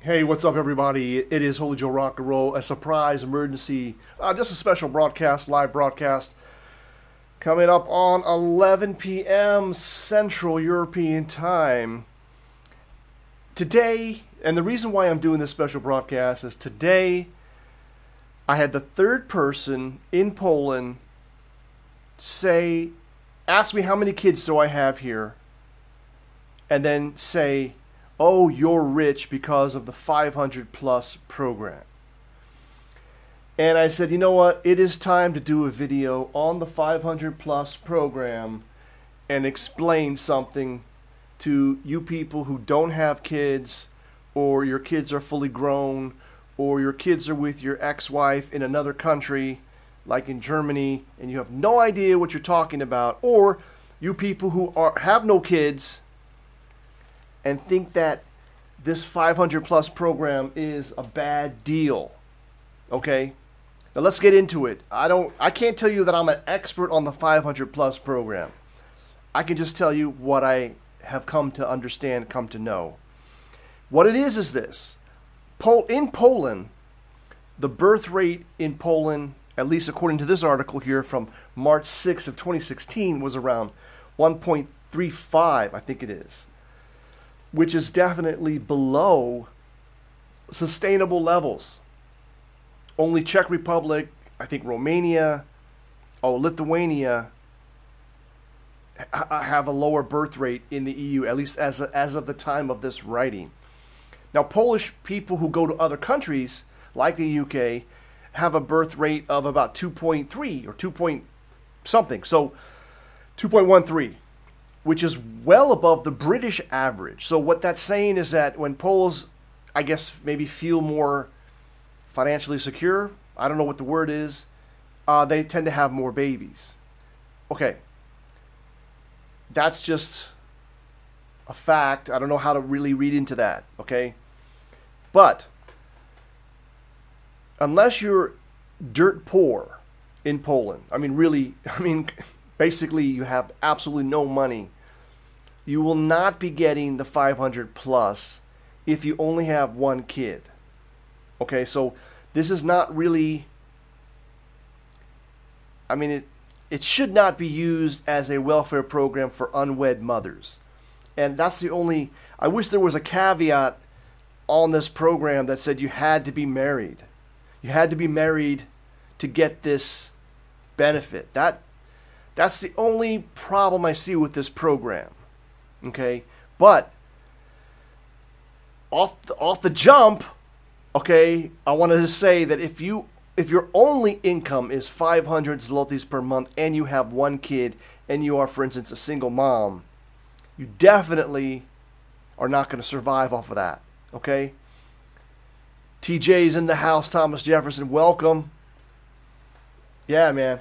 Hey, what's up, everybody? It is Holy Joe Rock and Roll, a surprise emergency, just a special broadcast, live broadcast, coming up on 11 p.m. Central European Time. Today, and the reason why I'm doing this special broadcast is today I had the third person in Poland ask me how many kids do I have here, and then say, oh, you're rich because of the 500 plus program. And I said, you know what? It is time to do a video on the 500 plus program and explain something to you people who don't have kids, or your kids are fully grown, or your kids are with your ex-wife in another country, like in Germany, and you have no idea what you're talking about, or you people who have no kids and think that this 500 plus program is a bad deal. Okay? Now let's get into it. I can't tell you that I'm an expert on the 500 plus program. I can just tell you what I have come to understand, come to know. What it is this. In Poland, the birth rate in Poland, at least according to this article here from March 6th of 2016, was around 1.35, I think it is, which is definitely below sustainable levels. Only Czech Republic, I think Romania, Lithuania have a lower birth rate in the EU, at least as of the time of this writing. Now, Polish people who go to other countries, like the UK, have a birth rate of about 2.3 or 2 point something, so 2.13. which is well above the British average. So what that's saying is that when Poles, I guess, maybe feel more financially secure, I don't know what the word is, they tend to have more babies. Okay. That's just a fact. I don't know how to really read into that, okay? But unless you're dirt poor in Poland, basically you have absolutely no money, you will not be getting the 500 plus if you only have one kid. Okay, so this is not really, it should not be used as a welfare program for unwed mothers. And that's the only, I wish there was a caveat on this program that said you had to be married. You had to be married to get this benefit. That's the only problem I see with this program. Okay, but off the jump, okay, I wanted to say that if your only income is 500 zlotys per month and you have one kid and you are, for instance, a single mom, you definitely are not going to survive off of that. Okay, TJ's in the house. Thomas Jefferson, welcome. Yeah, man.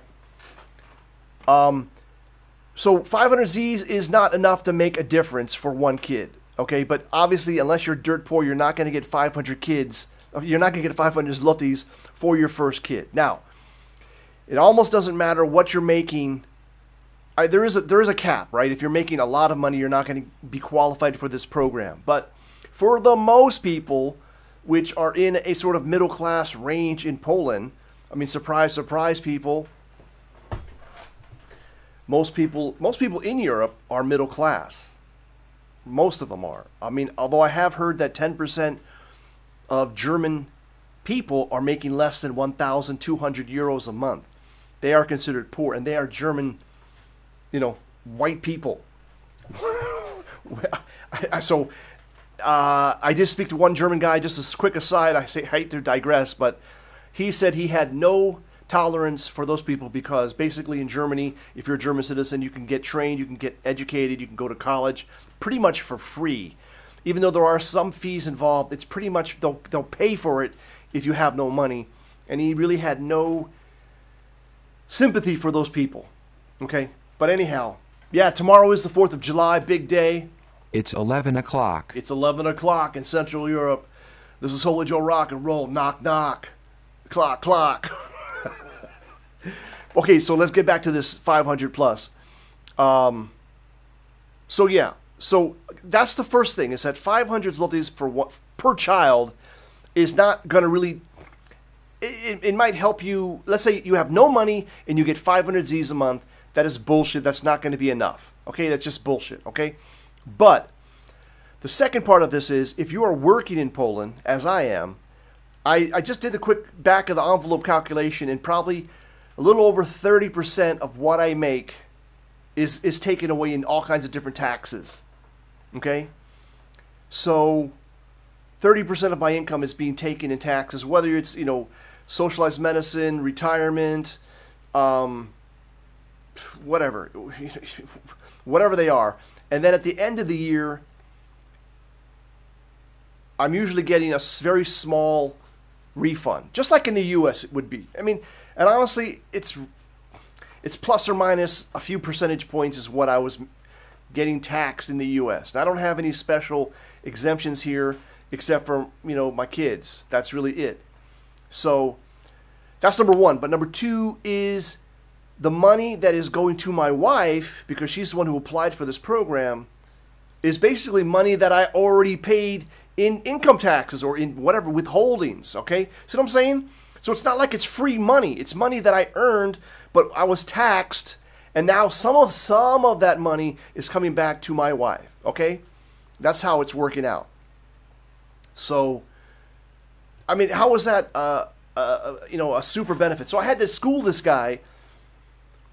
So 500 Z's is not enough to make a difference for one kid, okay? But obviously, unless you're dirt poor, you're not going to get 500 kids. You're not going to get 500 zlotys for your first kid. Now, it almost doesn't matter what you're making. There is a cap, right? If you're making a lot of money, you're not going to be qualified for this program. But for the most people, which are in a sort of middle class range in Poland, surprise, surprise, people. Most people in Europe are middle class. Most of them are. Although I have heard that 10% of German people are making less than 1,200 euros a month. They are considered poor, and they are German, white people. So I did speak to one German guy, just a quick aside, I hate to digress, but he said he had no tolerance for those people because basically in Germany, if you're a German citizen, you can get trained, you can get educated, you can go to college pretty much for free. Even though there are some fees involved, it's pretty much they'll pay for it if you have no money. And he really had no sympathy for those people. Okay? But anyhow, yeah, tomorrow is the 4th of July, big day. It's 11 o'clock. It's 11 o'clock in Central Europe. This is Holy Joe Rock and Roll. Knock, knock. Clock, clock. Okay, so let's get back to this 500 plus. So yeah, So that's the first thing, is that 500 zlotys per child is not going to really, it might help you. Let's say you have no money and you get 500 Zs a month. That is bullshit. That's not going to be enough. Okay, that's just bullshit. Okay, but the second part of this is, if you are working in Poland, as I am, I just did the quick back of the envelope calculation, and probably a little over 30% of what I make is taken away in all kinds of different taxes. Okay? So 30% of my income is being taken in taxes, whether it's, you know, socialized medicine, retirement, whatever. Whatever they are. And then at the end of the year, I'm usually getting a very small refund, just like in the U.S. it would be. I mean, and honestly, it's plus or minus a few percentage points is what I was getting taxed in the U.S. And I don't have any special exemptions here except for, you know, my kids. That's really it. So that's number one. But number two is the money that is going to my wife, because she's the one who applied for this program, is basically money that I already paid in income taxes or in whatever withholdings. Okay, see what I'm saying? So it's not like it's free money. It's money that I earned, but I was taxed, and now some of that money is coming back to my wife. Okay, that's how it's working out. So, I mean, how was that? You know, a super benefit. So I had to school this guy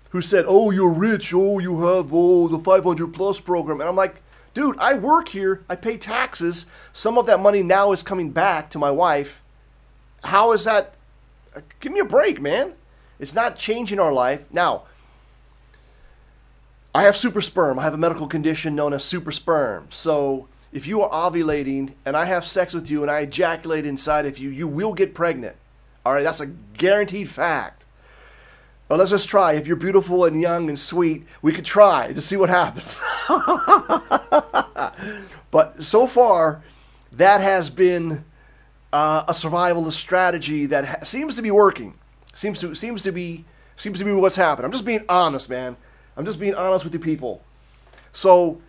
who said, "Oh, you're rich. Oh, you have the 500 plus program," and I'm like, dude, I work here, I pay taxes, some of that money now is coming back to my wife. How is that? Give me a break, man. It's not changing our life. Now, I have super sperm. I have a medical condition known as super sperm. So if you are ovulating and I have sex with you and I ejaculate inside of you, you will get pregnant. All right, that's a guaranteed fact. Well, let's just try. If you're beautiful and young and sweet, we could try to see what happens. But so far, that has been a survivalist strategy that seems to be working. Seems to be what's happened. I'm just being honest, man. I'm just being honest with you people. So,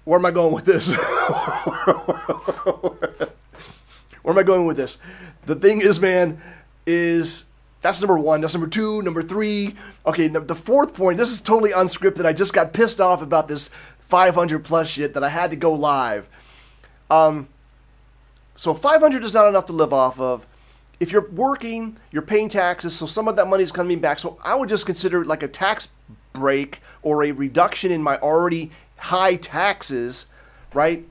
where am I going with this? Where am I going with this? The thing is, man, that's number one. That's number two. Number three. Okay, the fourth point, this is totally unscripted. I just got pissed off about this 500 plus shit that I had to go live. So 500 is not enough to live off of. If you're working, you're paying taxes, so some of that money is coming back. So I would just consider it like a tax break or a reduction in my already high taxes, right?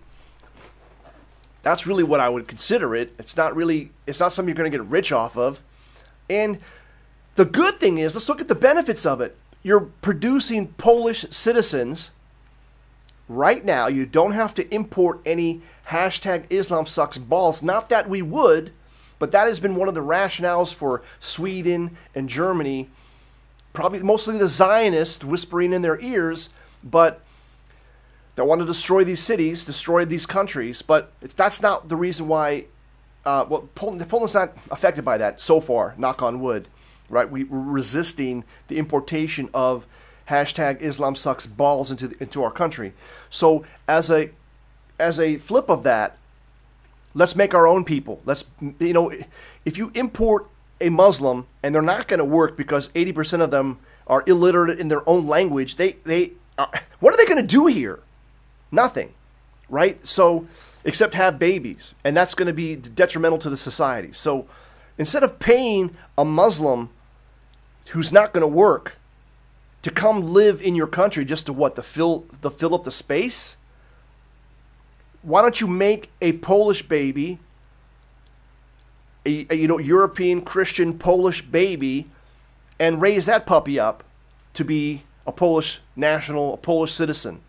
That's really what I would consider it. It's not something you're going to get rich off of. And the good thing is, let's look at the benefits of it. You're producing Polish citizens right now. You don't have to import any #IslamSucksBalls. Not that we would, but that has been one of the rationales for Sweden and Germany. Probably mostly the Zionists whispering in their ears, but they want to destroy these cities, destroy these countries. But that's not the reason why. Poland's not affected by that so far, knock on wood, right? We're resisting the importation of #IslamSucksBalls into our country. So as a flip of that, let's make our own people. If you import a Muslim and they're not going to work because 80% of them are illiterate in their own language, what are they going to do here? Nothing, right? So, except have babies, and that's going to be detrimental to the society. So instead of paying a Muslim who's not going to work to come live in your country just to fill up the space, why don't you make a Polish baby, a European Christian Polish baby, and raise that puppy up to be a Polish national, a Polish citizen?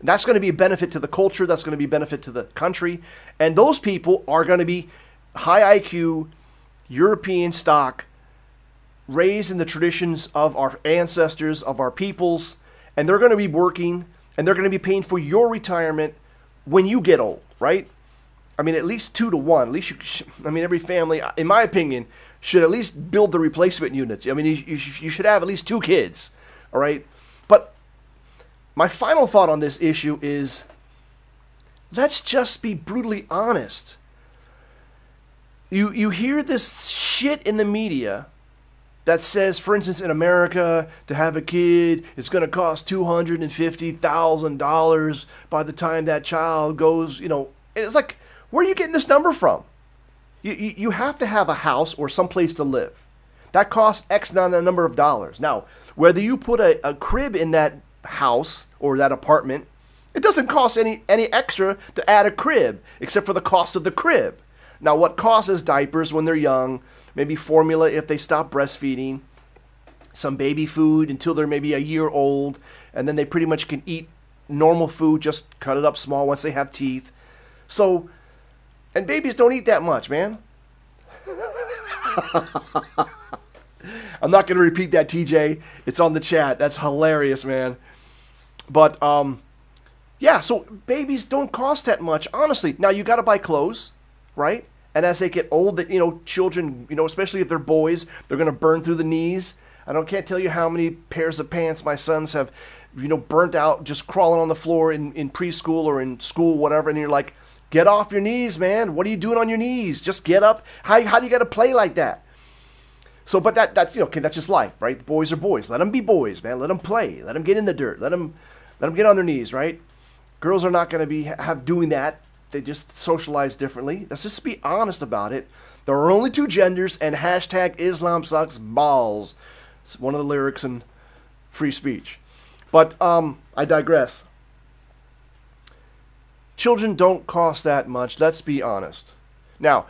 That's going to be a benefit to the culture. That's going to be a benefit to the country. And those people are going to be high IQ, European stock, raised in the traditions of our ancestors, of our peoples. And they're going to be working, and they're going to be paying for your retirement when you get old, right? I mean, at least 2 to 1. At least every family, in my opinion, should at least build the replacement units. I mean, you should have at least 2 kids, all right? But my final thought on this issue is, let's just be brutally honest. You hear this shit in the media that says, for instance, in America, to have a kid, it's going to cost $250,000 by the time that child goes, and it's like, where are you getting this number from? You have to have a house or someplace to live. That costs X number of dollars. Now, whether you put a crib in that house or that apartment, it doesn't cost any extra to add a crib, except for the cost of the crib. Now, what costs is diapers when they're young, maybe formula if they stop breastfeeding, some baby food until they're maybe a year old, and then they pretty much can eat normal food, just cut it up small once they have teeth. So, and babies don't eat that much, man. I'm not going to repeat that, TJ. It's on the chat. That's hilarious, man. But, yeah, so babies don't cost that much, honestly. Now, you got to buy clothes, right? And as they get old, children, especially if they're boys, they're going to burn through the knees. Can't tell you how many pairs of pants my sons have, burnt out just crawling on the floor in preschool or in school, whatever. And you're like, get off your knees, man. What are you doing on your knees? Just get up. How do you got to play like that? So, but that's that's just life, right? The boys are boys. Let them be boys, man. Let them play. Let them get in the dirt. Let them get on their knees, right? Girls are not going to be doing that. They just socialize differently. Let's just be honest about it. There are only two genders, and hashtag Islam sucks balls. It's one of the lyrics in Free Speech. But I digress. Children don't cost that much. Let's be honest. Now,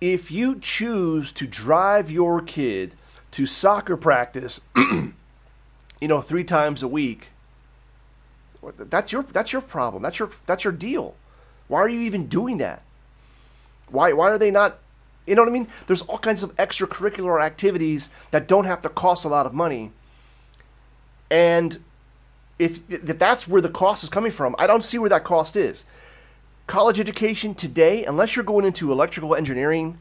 if you choose to drive your kid to soccer practice, 3 times a week, that's your problem. That's your deal. Why are you even doing that? Why are they not, you know what I mean? There's all kinds of extracurricular activities that don't have to cost a lot of money. And if that's where the cost is coming from, I don't see where that cost is. College education today, unless you're going into electrical engineering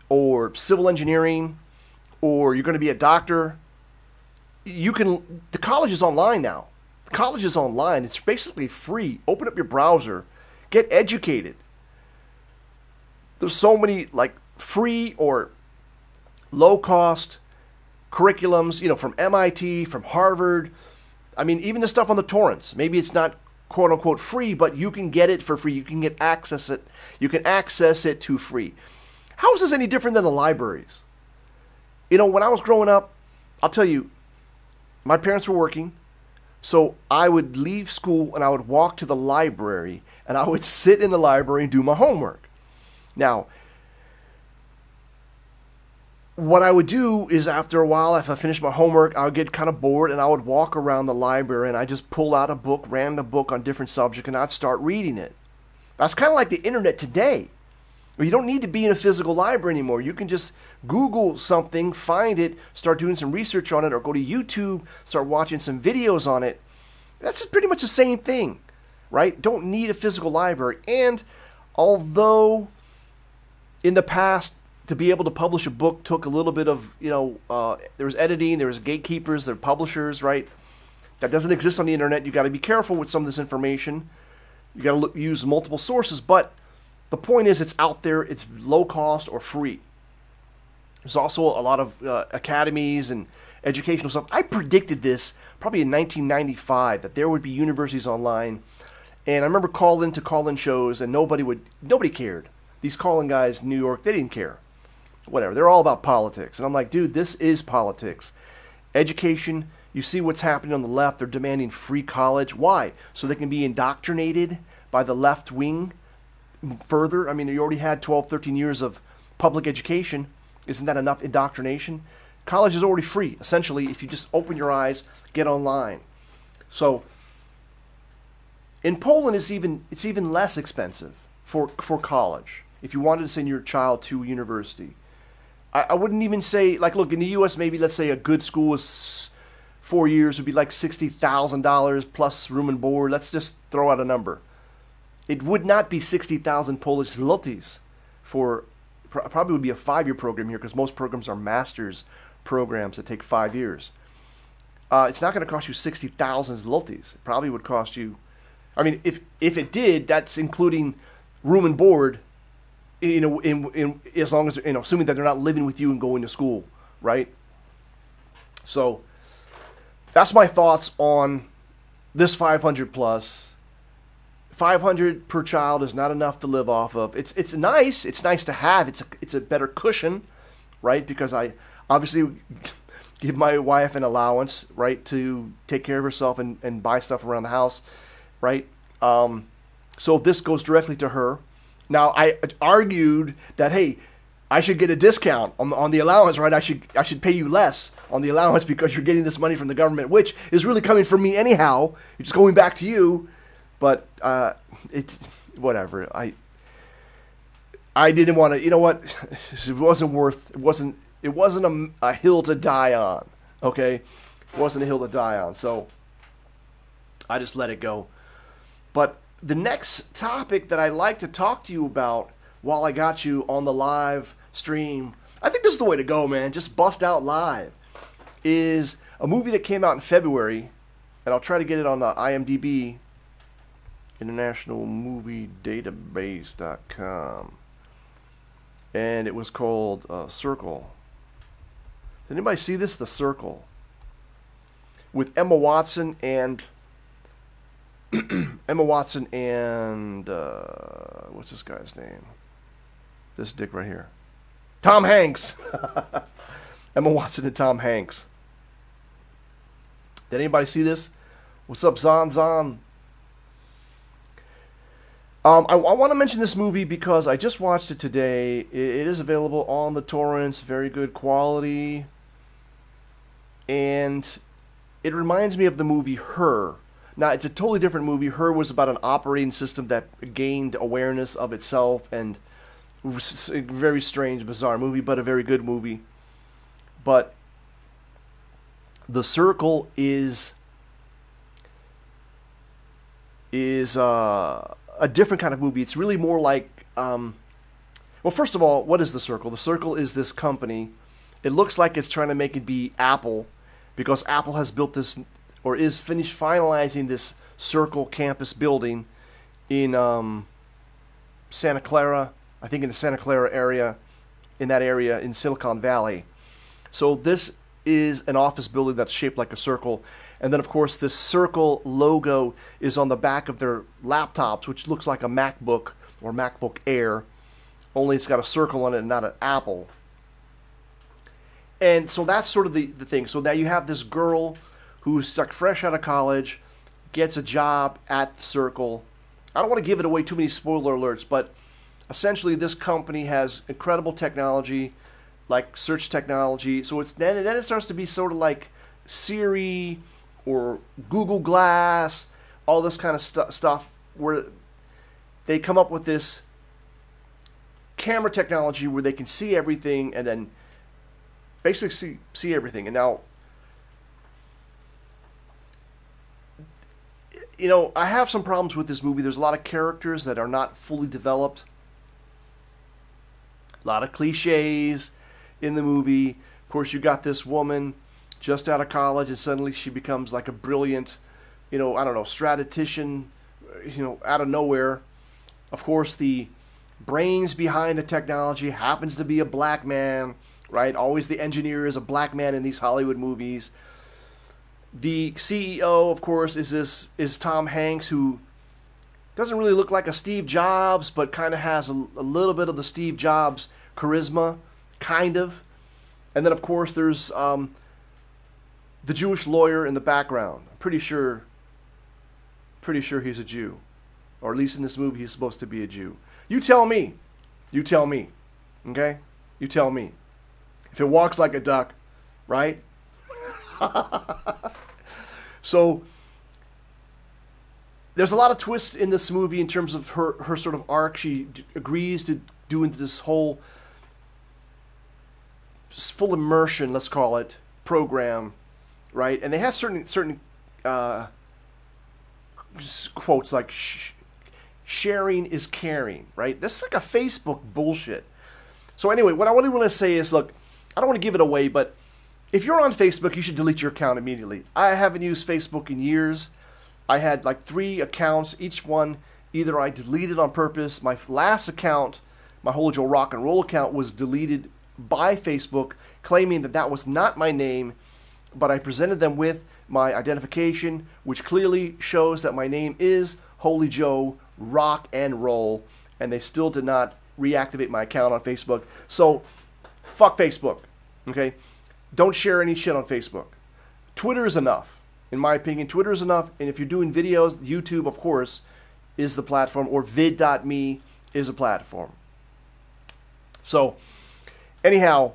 or civil engineering or you're going to be a doctor, the college is online now. The college is online. It's basically free. Open up your browser. Get educated. There's so many free or low-cost curriculums, from MIT, from Harvard. I mean, even the stuff on the torrents. Maybe it's not quote-unquote free, but you can get it for free. You can access it. You can access it to free. How is this any different than the libraries? When I was growing up, I'll tell you, my parents were working, so I would leave school and I would walk to the library and I would sit in the library and do my homework. Now, what I would do is after a while, if I finished my homework, I would get kind of bored and I would walk around the library and I just pull out a book, random book on different subject, and I'd start reading it. That's kind of like the internet today. You don't need to be in a physical library anymore. You can just Google something, find it, start doing some research on it, or go to YouTube, start watching some videos on it. That's pretty much the same thing, right? Don't need a physical library. And although in the past, to be able to publish a book took a little bit of, there was editing, there was gatekeepers, there were publishers, right? That doesn't exist on the internet. You got to be careful with some of this information. You got to use multiple sources, but the point is it's out there, it's low cost or free. There's also a lot of academies and educational stuff. I predicted this probably in 1995, that there would be universities online. And I remember call-in shows, and nobody cared. These call-in guys in New York, they didn't care. Whatever, they're all about politics. And I'm like, dude, this is politics. Education, you see what's happening on the left. They're demanding free college. Why? So they can be indoctrinated by the left wing further. I mean, you already had 12, 13 years of public education. Isn't that enough indoctrination? College is already free, essentially, if you just open your eyes, get online. So in Poland, it's even less expensive for college if you wanted to send your child to university. I wouldn't even say, look, in the U.S., maybe let's say a good school is 4 years would be like $60,000 plus room and board. Let's just throw out a number. It would not be 60,000 Polish zlotys for, probably would be a 5-year program here, because most programs are master's programs that take 5 years. it's not going to cost you 60,000 zlotys. It probably would cost you, I mean, if it did, that's including room and board, in as long as, assuming that they're not living with you and going to school, right? So that's my thoughts on this 500 plus. 500 per child is not enough to live off of. It's nice. It's nice to have. It's a better cushion, right? Because I obviously give my wife an allowance, right, to take care of herself and buy stuff around the house, right? So this goes directly to her. Now, I argued that, hey, I should get a discount on the allowance, right? I should pay you less on the allowance because you're getting this money from the government, which is really coming from me anyhow. It's going back to you. But it's whatever. I didn't want to. You know what? It wasn't worth. It wasn't a hill to die on. Okay, it wasn't a hill to die on. So I just let it go. But the next topic that I'd like to talk to you about while I got you on the live stream, I think this is the way to go, man. Just bust out live. Is a movie that came out in February, and I'll try to get it on the IMDb. InternationalMovieDatabase.com, and it was called Circle. Did anybody see this? The Circle, with Emma Watson and what's this guy's name? This dick right here, Tom Hanks. Emma Watson and Tom Hanks. Did anybody see this? What's up, Zan? I want to mention this movie because I just watched it today. It is available on the torrents, very good quality. And it reminds me of the movie Her. Now, it's a totally different movie. Her was about an operating system that gained awareness of itself, and it was a very strange, bizarre movie, but a very good movie. But The Circle is a different kind of movie. It's really more like, well, first of all, what is The Circle? The Circle is this company. It looks like it's trying to make it be Apple, because Apple has built this, or is finalizing this Circle campus building in Santa Clara, I think in the Santa Clara area, in Silicon Valley. So this is an office building that's shaped like a circle. And then, of course, this Circle logo is on the back of their laptops, which looks like a MacBook or MacBook Air, only it's got a circle on it and not an apple. And so that's sort of the thing. So now you have this girl who's like fresh out of college, gets a job at the Circle. I don't want to give it away, too many spoiler alerts, but essentially this company has incredible technology, like search technology. So then it starts to be sort of like Siri or Google Glass, all this kind of stuff, where they come up with this camera technology where they can see everything and then basically see everything. And now, I have some problems with this movie. There's a lot of characters that are not fully developed, a lot of cliches in the movie. Of course, you got this woman just out of college, and suddenly she becomes like a brilliant, statistician, out of nowhere. Of course, the brains behind the technology happens to be a black man, right? Always the engineer is a black man in these Hollywood movies. The CEO, of course, is Tom Hanks, who doesn't really look like a Steve Jobs, but kind of has a little bit of the Steve Jobs charisma, kind of. And then, of course, there's the Jewish lawyer in the background. I'm pretty sure he's a Jew. Or at least in this movie, he's supposed to be a Jew. You tell me. You tell me. Okay? You tell me. If it walks like a duck, right? So, there's a lot of twists in this movie in terms of her sort of arc. She agrees to do this whole full immersion, let's call it, program, right? And they have certain quotes like sharing is caring, right? That's like a Facebook bullshit. So anyway, what I really want to say is, look, I don't want to give it away, but if you're on Facebook, you should delete your account immediately. I haven't used Facebook in years. I had like 3 accounts. Each one, either I deleted on purpose. My last account, my HolyJoe Rock and Roll account, was deleted by Facebook, claiming that that was not my name, but I presented them with my identification, which clearly shows that my name is HolyJoe Rock and Roll, and they still did not reactivate my account on Facebook. So, fuck Facebook, okay? Don't share any shit on Facebook. Twitter is enough. In my opinion, Twitter is enough, and if you're doing videos, YouTube, of course, is the platform, or vid.me is a platform. So, anyhow,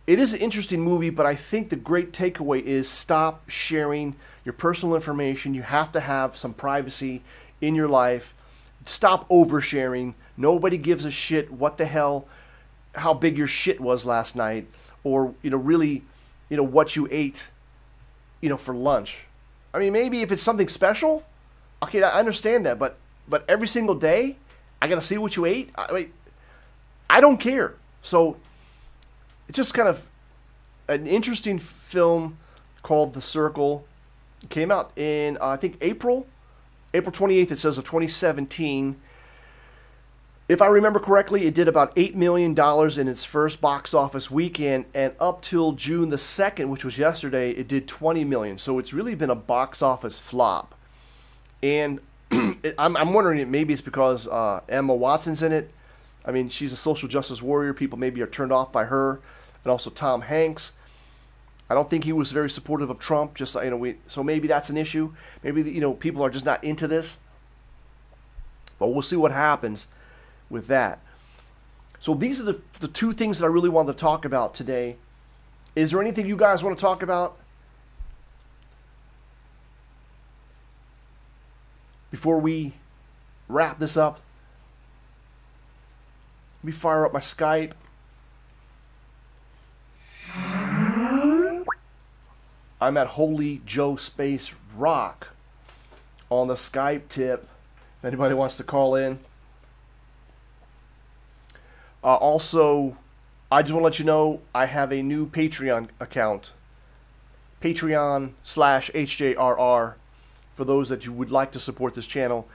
it is an interesting movie, but I think the great takeaway is stop sharing your personal information. You have to have some privacy in your life. Stop oversharing. Nobody gives a shit what the hell, how big your shit was last night, or, really, what you ate, for lunch. I mean, maybe if it's something special, okay, I understand that, but every single day, I gotta see what you ate? I don't care. So, it's just kind of an interesting film called The Circle. It came out in, I think, April 28th, it says, of 2017. If I remember correctly, it did about $8 million in its first box office weekend, and up till June the 2nd, which was yesterday, it did $20 million. So it's really been a box office flop. And I'm wondering, maybe it's because Emma Watson's in it. I mean, she's a social justice warrior. People maybe are turned off by her, and also Tom Hanks. I don't think he was very supportive of Trump. Just so maybe that's an issue. Maybe people are just not into this. But we'll see what happens with that. So these are the 2 things that I really wanted to talk about today. Is there anything you guys want to talk about before we wrap this up? Let me fire up my Skype. I'm at HolyJoe Space Rock on the Skype tip. If anybody wants to call in. Also, I just want to let you know I have a new Patreon account. Patreon/HJRR for those that you would like to support this channel.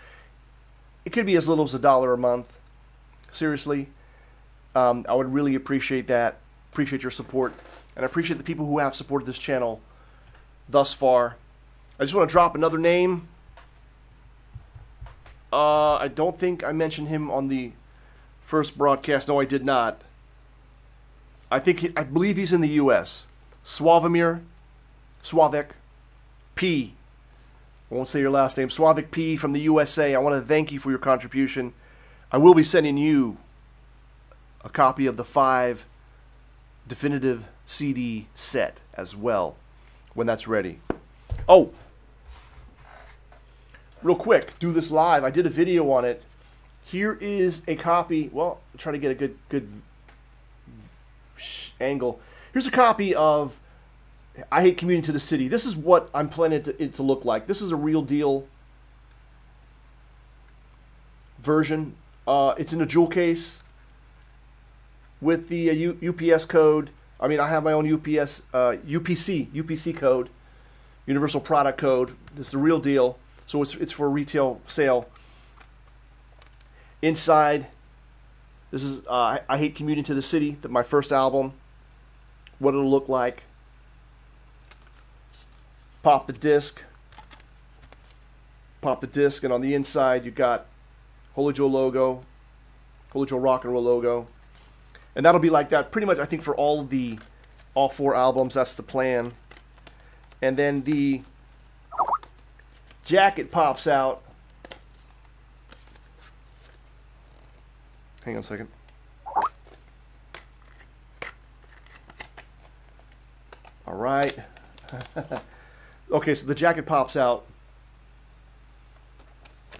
It could be as little as $1 a month. Seriously. I would really appreciate that. Appreciate your support. And I appreciate the people who have supported this channel thus far. I just want to drop another name. I don't think I mentioned him on the first broadcast. No, I did not. I believe he's in the U.S. Slavik P. I won't say your last name. Slavik P. from the USA. I want to thank you for your contribution. I will be sending you a copy of the 5 definitive CD set as well when that's ready. Oh, real quick, do this live. I did a video on it. Here is a copy. Well, I'll try to get a good angle. Here's a copy of I Hate Commuting to the City. This is what I'm planning it to look like. This is a real deal version. It's in a jewel case with the UPS code. I mean, I have my own UPC code, Universal Product Code. This is the real deal. So it's for retail sale. Inside, this is I Hate Commuting to the City, my first album. What it'll look like. Pop the disc, and on the inside you got HolyJoe logo, HolyJoe Rock and Roll logo, and that'll be like that pretty much. I think for all 4 albums, that's the plan. And then the jacket pops out. Hang on a second. All right. Okay, so the jacket pops out,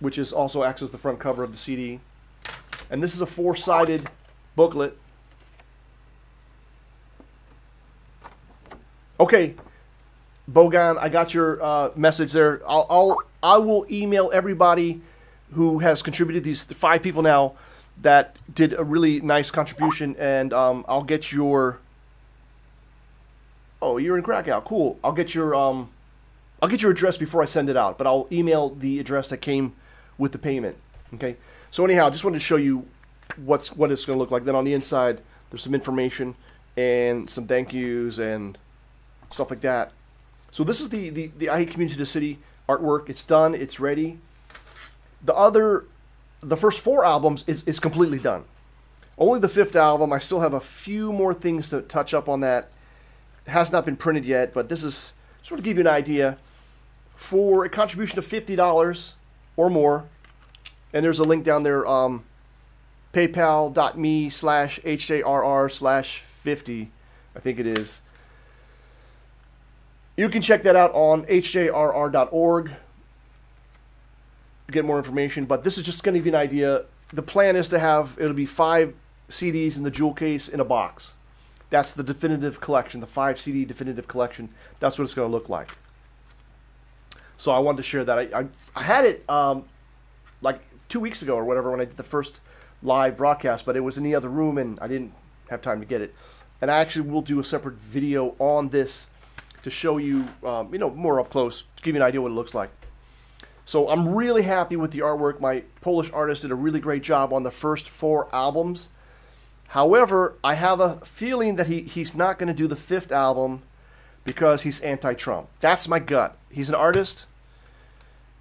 which is also acts as the front cover of the CD. And this is a 4-sided booklet. Okay, Bogan, I got your message there. I will email everybody who has contributed. These 5 people now that did a really nice contribution, and I'll get your Oh, you're in Krakow. Cool. I'll get your address before I send it out, but I'll email the address that came with the payment. Okay. So anyhow, just wanted to show you what it's going to look like. Then on the inside, there's some information and some thank yous and stuff like that. So this is the I Hate Community to the City artwork. It's done. It's ready. The first 4 albums is completely done. Only the 5th album, I still have a few more things to touch up on that. It has not been printed yet, but this is sort of give you an idea. For a contribution of $50 or more, and there's a link down there, paypal.me/HJRR/50, I think it is. You can check that out on HJRR.org to get more information, but this is just going to give you an idea. The plan is to have, it'll be 5 CDs in the jewel case in a box. That's the definitive collection, the 5 CD definitive collection. That's what it's going to look like. So I wanted to share that. I had it like 2 weeks ago or whatever when I did the first live broadcast, but it was in the other room and I didn't have time to get it. And I actually will do a separate video on this to show you, more up close, to give you an idea what it looks like. So I'm really happy with the artwork. My Polish artist did a really great job on the first 4 albums. However, I have a feeling that he's not going to do the 5th album because he's anti-Trump. That's my gut. He's an artist.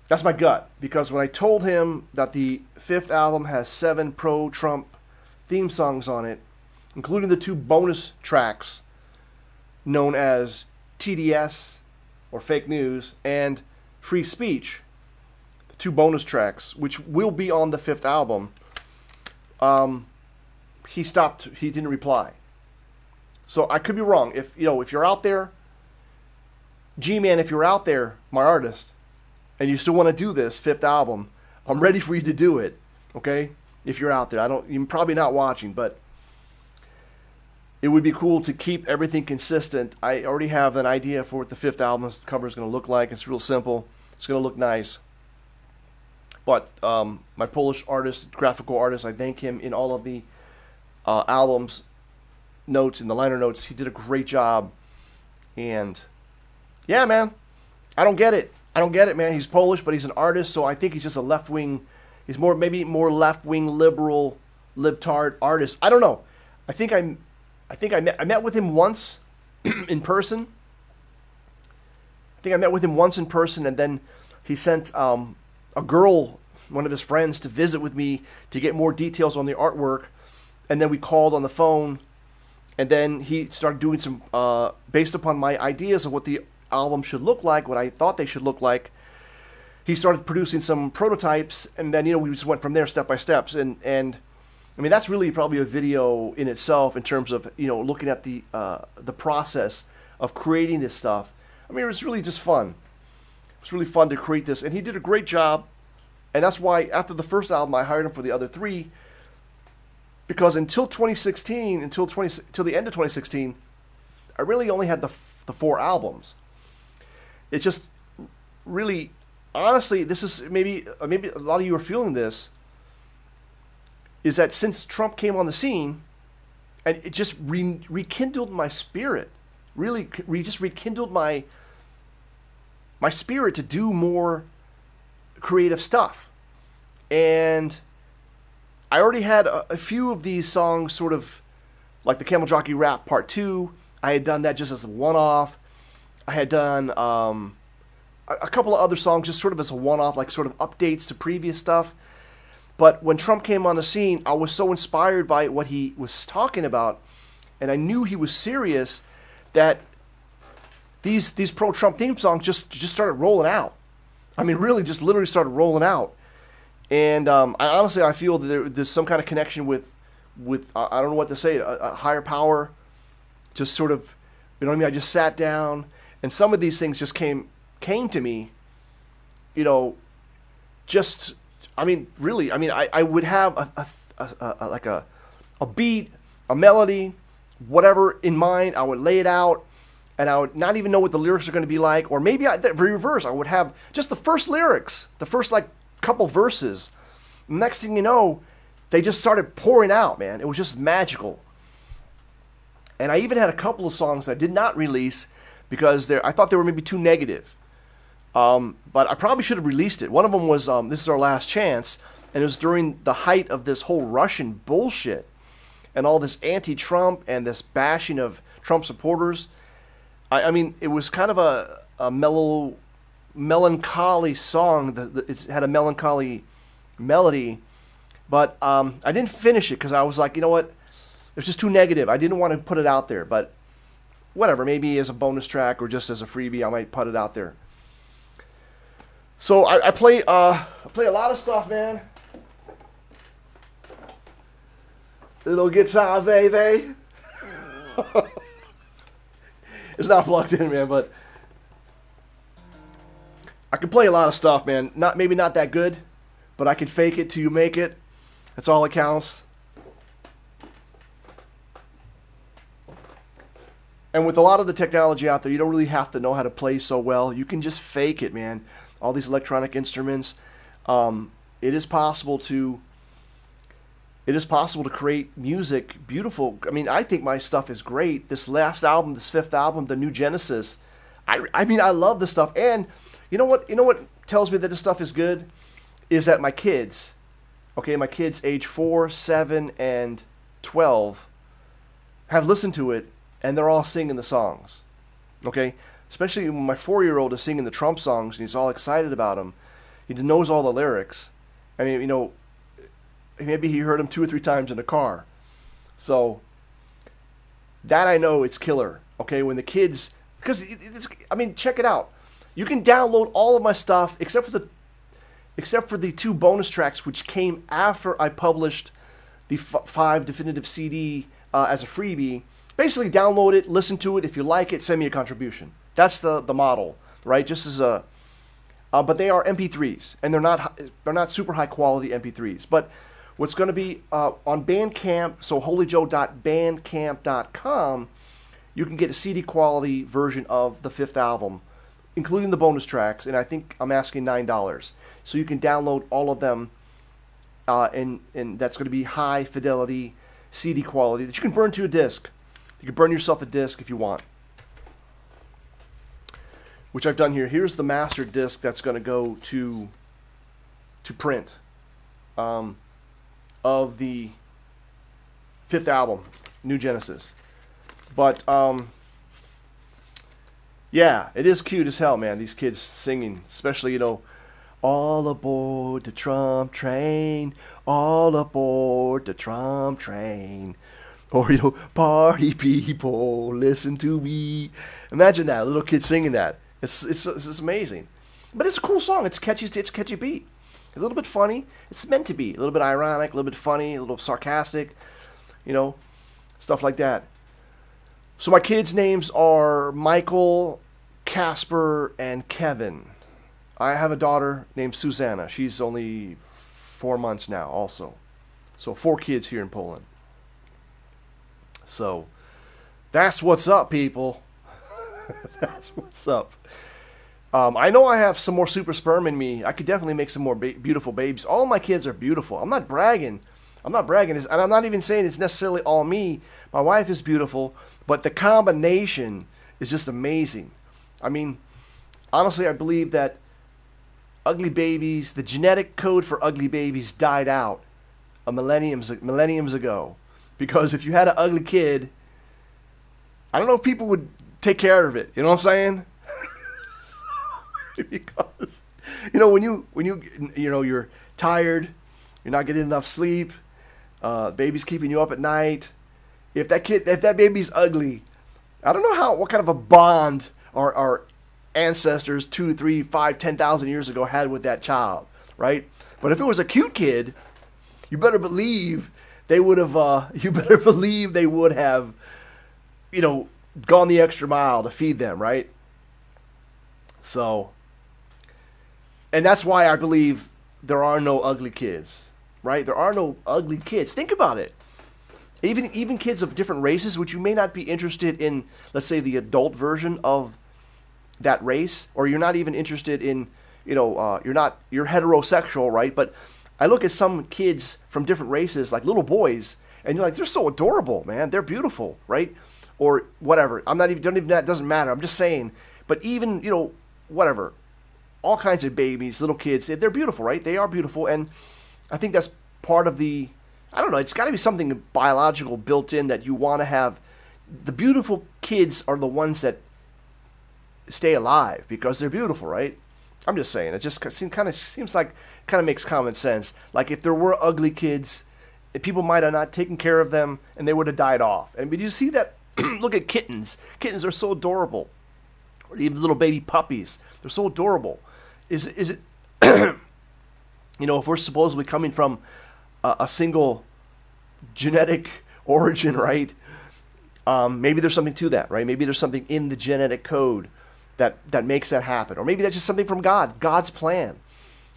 That's my gut. Because when I told him that the 5th album has 7 pro-Trump theme songs on it, including the 2 bonus tracks known as TDS, or Fake News, and Free Speech, the 2 bonus tracks, which will be on the 5th album, he stopped. He didn't reply. So I could be wrong. If you're out there, G-Man, if you're out there, my artist, and you still want to do this 5th album, I'm ready for you to do it. Okay? If you're out there, you're probably not watching, but it would be cool to keep everything consistent. I already have an idea for what the 5th album's cover is going to look like. It's real simple. It's going to look nice. But my Polish artist, graphical artist, I thank him in all of the albums notes, in the liner notes. He did a great job. And yeah, man, I don't get it. I don't get it, man. He's Polish, but he's an artist, so I think he's just a left-wing. He's maybe more left-wing, liberal, libtard artist. I don't know. I met with him once in person. And then he sent a girl, one of his friends, to visit with me to get more details on the artwork. And then we called on the phone, and then he started doing some, based upon my ideas of what the album should look like, what I thought they should look like. He started producing some prototypes, and then, we just went from there step by steps. And I mean, that's really probably a video in itself in terms of, looking at the process of creating this stuff. I mean, it was really just fun. It was really fun to create this, and he did a great job. And that's why after the first album, I hired him for the other 3, because until 2016, until the end of 2016, I really only had the 4 albums. It's just really, honestly, this is maybe a lot of you are feeling this, is that since Trump came on the scene, and it just rekindled my spirit, really just rekindled my spirit to do more creative stuff. And I already had a few of these songs, sort of like the Camel Jockey Rap Part 2. I had done that just as a one-off. I had done a couple of other songs just sort of as a one-off, like sort of updates to previous stuff. But when Trump came on the scene, I was so inspired by what he was talking about, and I knew he was serious, that these pro-Trump theme songs just started rolling out. I mean, really, just literally started rolling out. And I feel that there's some kind of connection with I don't know what to say, a higher power. Just sort of, you know what I mean? I just sat down, and some of these things just came to me. Just, I mean, really, I mean, I would have a beat, a melody, whatever in mind. I would lay it out, and I would not even know what the lyrics are going to be like, or maybe the reverse. I would have just the first lyrics, the first couple verses. Next thing you know, they just started pouring out, man. It was just magical. And I even had a couple of songs I did not release because I thought they were maybe too negative. But I probably should have released it. One of them was This Is Our Last Chance, and it was during the height of this whole Russian bullshit and all this anti-Trump and this bashing of Trump supporters. I mean, it was kind of a melancholy song. It had a melancholy melody, but I didn't finish it because I was like, you know what? It's just too negative. I didn't want to put it out there, but whatever. Maybe as a bonus track or just as a freebie, I might put it out there. So I play a lot of stuff, man. Little guitar, baby. It's not plugged in, man, but I can play a lot of stuff, man. Maybe not that good, but I can fake it till you make it. That's all that counts. And with a lot of the technology out there, you don't really have to know how to play so well. You can just fake it, man. All these electronic instruments. It is possible to create music beautiful. I mean, I think my stuff is great. This last album, this fifth album, the New Genesis. I mean, I love this stuff. And you know what? You know what tells me that this stuff is good is that my kids, my kids age 4, 7, and 12, have listened to it, and they're all singing the songs. Okay. Especially when my 4-year-old is singing the Trump songs and he's all excited about them. He knows all the lyrics. I mean, you know, maybe he heard them 2 or 3 times in the car. So that I know it's killer. Okay, when the kids, because I mean, check it out. You can download all of my stuff except for the 2 bonus tracks which came after I published the 5 definitive CD as a freebie. Basically, download it, listen to it. If you like it, send me a contribution. That's the model, right? Just as a, but they are MP3s, and they're not super high quality MP3s. But what's going to be on Bandcamp, so holyjoe.bandcamp.com, you can get a CD quality version of the 5th album, including the bonus tracks, and I think I'm asking $9. So you can download all of them, and that's going to be high fidelity CD quality that you can burn to a disc. You can burn yourself a disc if you want, which I've done here. Here's the master disc that's going to go to print of the 5th album, New Genesis. But yeah, it is cute as hell, man. These kids singing, especially, you know, all aboard the Trump train, all aboard the Trump train. Or, you know, party people, listen to me. Imagine that, a little kid singing that. It's amazing. But it's a cool song. It's a catchy beat. A little bit funny. It's meant to be. A little bit ironic, a little bit funny, a little sarcastic, you know, stuff like that. So my kids' names are Michael, Casper, and Kevin. I have a daughter named Susanna. She's only 4 months now also. So 4 kids here in Poland. So that's what's up, people. That's what's up. I know I have some more super sperm in me. I could definitely make some more beautiful babies. All my kids are beautiful. I'm not bragging. And I'm not even saying it's necessarily all me. My wife is beautiful, but the combination is just amazing. I mean, honestly, I believe that ugly babies, the genetic code for ugly babies died out millenniums ago. Because if you had an ugly kid, I don't know if people would take care of it. You know what I'm saying? Because, you know, when you're tired, you're not getting enough sleep, baby's keeping you up at night. If that baby's ugly, I don't know what kind of a bond our ancestors 2, 3, 5, 10,000 years ago had with that child, right? But if it was a cute kid, you better believe they would have, you know, gone the extra mile to feed them, right? So, and that's why I believe there are no ugly kids, right? There are no ugly kids. Think about it. Even kids of different races, which you may not be interested in, let's say, the adult version of that race, or you're not even interested in, you know, you're heterosexual, right? But I look at some kids from different races, like little boys, and you're like, they're so adorable, man. They're beautiful, right? or whatever. I'm not even, don't even, that doesn't matter. I'm just saying, but even, you know, whatever, all kinds of babies, little kids, they're beautiful, right? They are beautiful. And I think that's part of the, I don't know, it's got to be something biological built in that you want to have. The beautiful kids are the ones that stay alive because they're beautiful, right? I'm just saying, it just kind of makes common sense. Like if there were ugly kids, people might have not taken care of them and they would have died off. And but you see that, look at kittens. Kittens are so adorable. Or even little baby puppies. They're so adorable. Is it, you know, if we're supposedly coming from a single genetic origin, right? Maybe there's something to that, right? Maybe there's something in the genetic code that makes that happen. Or maybe that's just something from God, God's plan,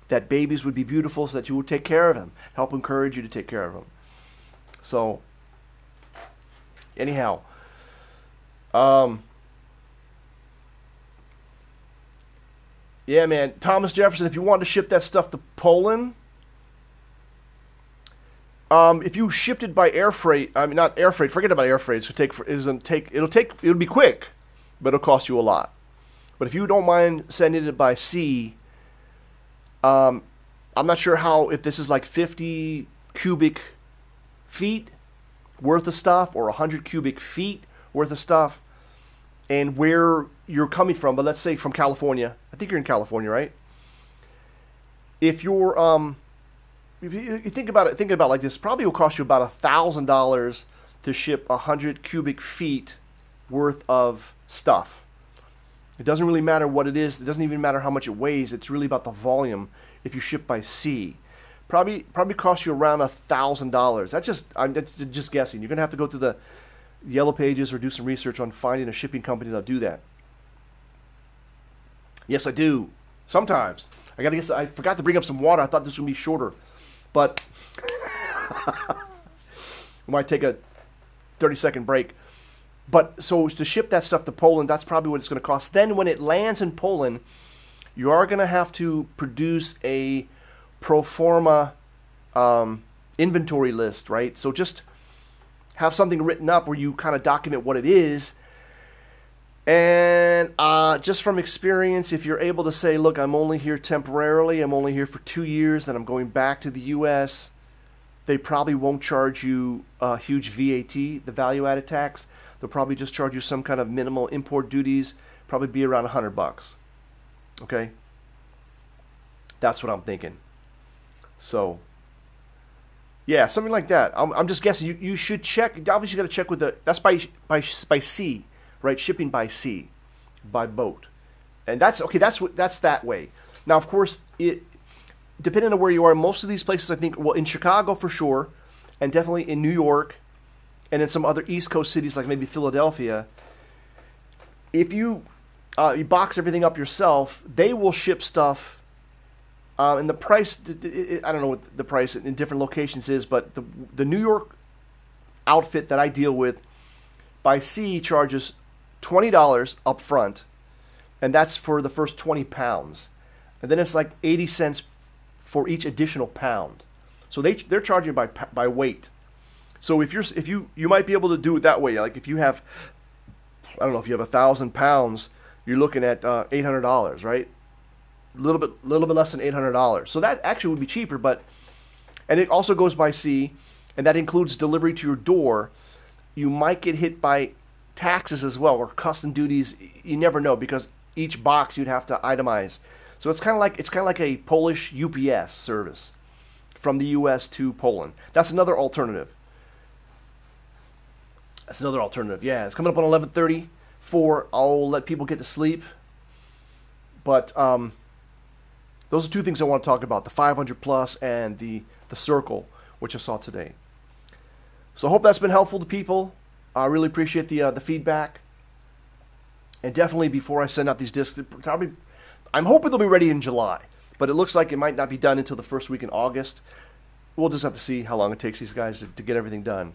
that babies would be beautiful so that you would take care of them, help encourage you to take care of them. So, anyhow, yeah, man, Thomas Jefferson, if you wanted to ship that stuff to Poland, if you shipped it by air freight, I mean, not air freight, forget about air freight, it'll be quick, but it'll cost you a lot. But if you don't mind sending it by sea, I'm not sure if this is like 50 cubic feet worth of stuff or 100 cubic feet worth of stuff, and where you're coming from. But let's say from California. I think you're in California, right? If you're if you think about it like this, probably will cost you about $1,000 to ship 100 cubic feet worth of stuff. It doesn't really matter what it is. It doesn't even matter how much it weighs. It's really about the volume if you ship by sea. Probably cost you around $1,000. I'm just guessing. You're gonna have to go to the Yellow Pages or do some research on finding a shipping company that'll do that. Yes, I do. Sometimes. I forgot to bring up some water. I thought this would be shorter, but we might take a 30-second break. But so to ship that stuff to Poland, that's probably what it's going to cost. Then when it lands in Poland, you are going to have to produce a pro forma inventory list, right? So just have something written up where you kind of document what it is. And just from experience, if you're able to say, look, I'm only here temporarily, I'm only here for 2 years, then I'm going back to the U.S., they probably won't charge you a huge VAT, the value-added tax. They'll probably just charge you some kind of minimal import duties, probably be around $100. Okay? That's what I'm thinking. So, yeah, something like that. I'm just guessing. You should check. Obviously, you got to check with the. That's by sea, right? Shipping by sea, by boat, and that's okay. That's that way. Now, of course, depending on where you are, most of these places, I think, well, in Chicago for sure, and definitely in New York, and in some other East Coast cities like maybe Philadelphia, if you box everything up yourself, they will ship stuff. And the price, I don't know what the price in different locations is, but the New York outfit that I deal with by sea charges $20 up front, and that's for the first 20 pounds. And then it's like 80 cents for each additional pound. So they're charging by weight. So if you might be able to do it that way. Like if you have, I don't know, if you have 1,000 pounds, you're looking at $800, right? A little bit less than $800. So that actually would be cheaper, and it also goes by sea, and that includes delivery to your door. You might get hit by taxes as well, or custom duties. You never know, because each box you'd have to itemize. So it's kind of like a Polish UPS service from the U.S. to Poland. That's another alternative. Yeah, it's coming up on 11:34. I'll let people get to sleep, but those are two things I want to talk about: the 500 plus and the circle, which I saw today. So I hope that's been helpful to people. I really appreciate the feedback. And definitely before I send out these discs, I'm hoping they'll be ready in July, but it looks like it might not be done until the first week in August. We'll just have to see how long it takes these guys to get everything done.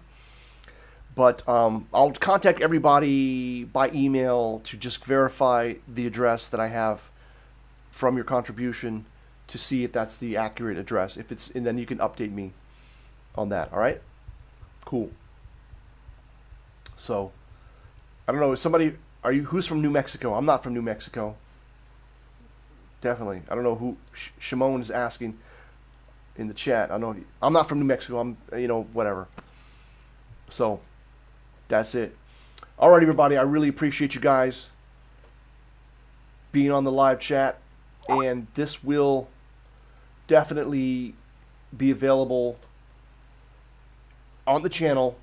But I'll contact everybody by email to just verify the address that I have from your contribution to see if that's the accurate address. If it's, and then you can update me on that. All right? Cool. So, I don't know. Is somebody? Are you? Who's from New Mexico? I'm not from New Mexico. Definitely. I don't know who. Shimon is asking in the chat. I know. I'm not from New Mexico. I'm. Whatever. So, that's it. All right, everybody. I really appreciate you guys being on the live chat, and this will definitely be available on the channel,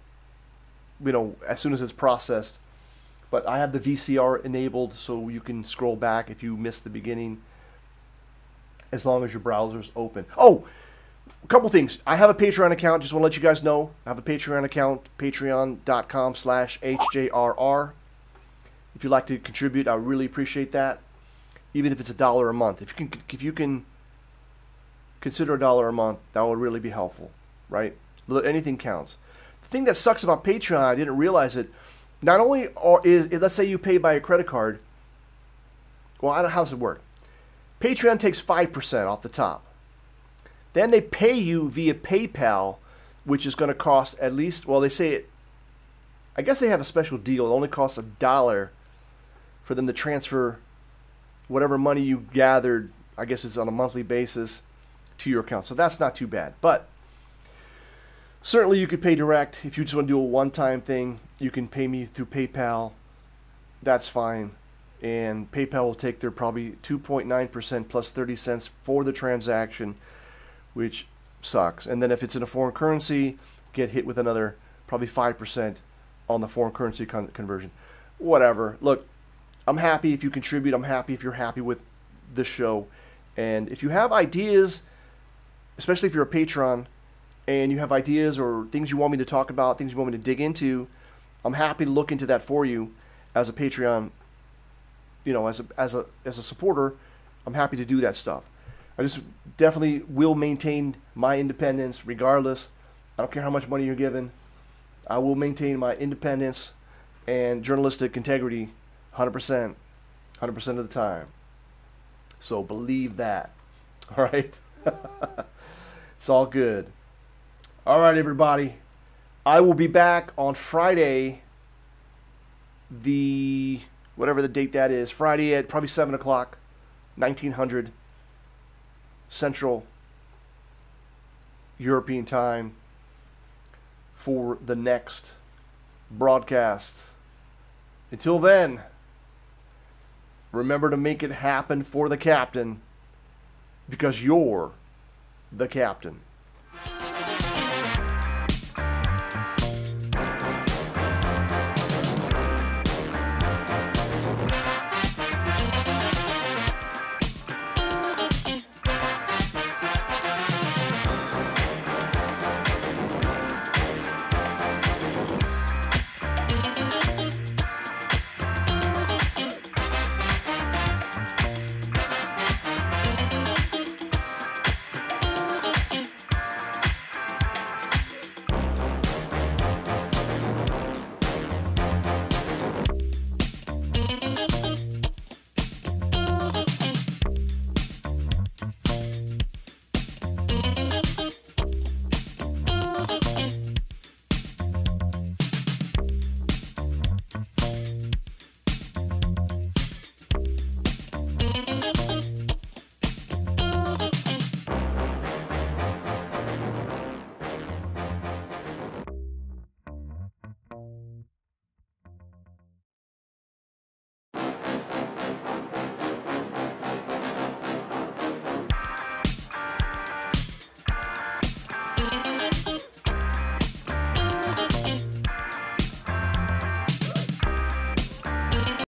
as soon as it's processed. But I have the VCR enabled, so you can scroll back if you missed the beginning, as long as your browser's open. Oh, a couple things. I have a Patreon account. Just want to let you guys know. I have a Patreon account, patreon.com/HJRR. If you'd like to contribute, I really appreciate that. Even if it's $1 a month. If you can consider $1 a month, that would really be helpful, right? Anything counts. The thing that sucks about Patreon, I didn't realize it. Not only let's say you pay by a credit card. Well, how does it work? Patreon takes 5% off the top. Then they pay you via PayPal, which is going to cost at least, well, they say it, I guess they have a special deal. It only costs $1 for them to transfer whatever money you gathered, I guess it's on a monthly basis, to your account. So that's not too bad. But certainly you could pay direct. If you just want to do a one-time thing, you can pay me through PayPal. That's fine. And PayPal will take their probably 2.9% plus 30 cents for the transaction, which sucks. And then if it's in a foreign currency, get hit with another probably 5% on the foreign currency conversion. Whatever. Look, I'm happy if you contribute. I'm happy if you're happy with the show. And if you have ideas, especially if you're a patron, and you have ideas or things you want me to talk about, things you want me to dig into, I'm happy to look into that for you as a Patreon, as a supporter. I'm happy to do that stuff. I just definitely will maintain my independence regardless. I don't care how much money you're given. I will maintain my independence and journalistic integrity 100% of the time. So believe that. All right? It's all good. All right, everybody. I will be back on Friday, whatever the date that is. Friday at probably 7 o'clock, 1900 Central European time for the next broadcast. Until then, remember to make it happen for the captain, because you're the captain.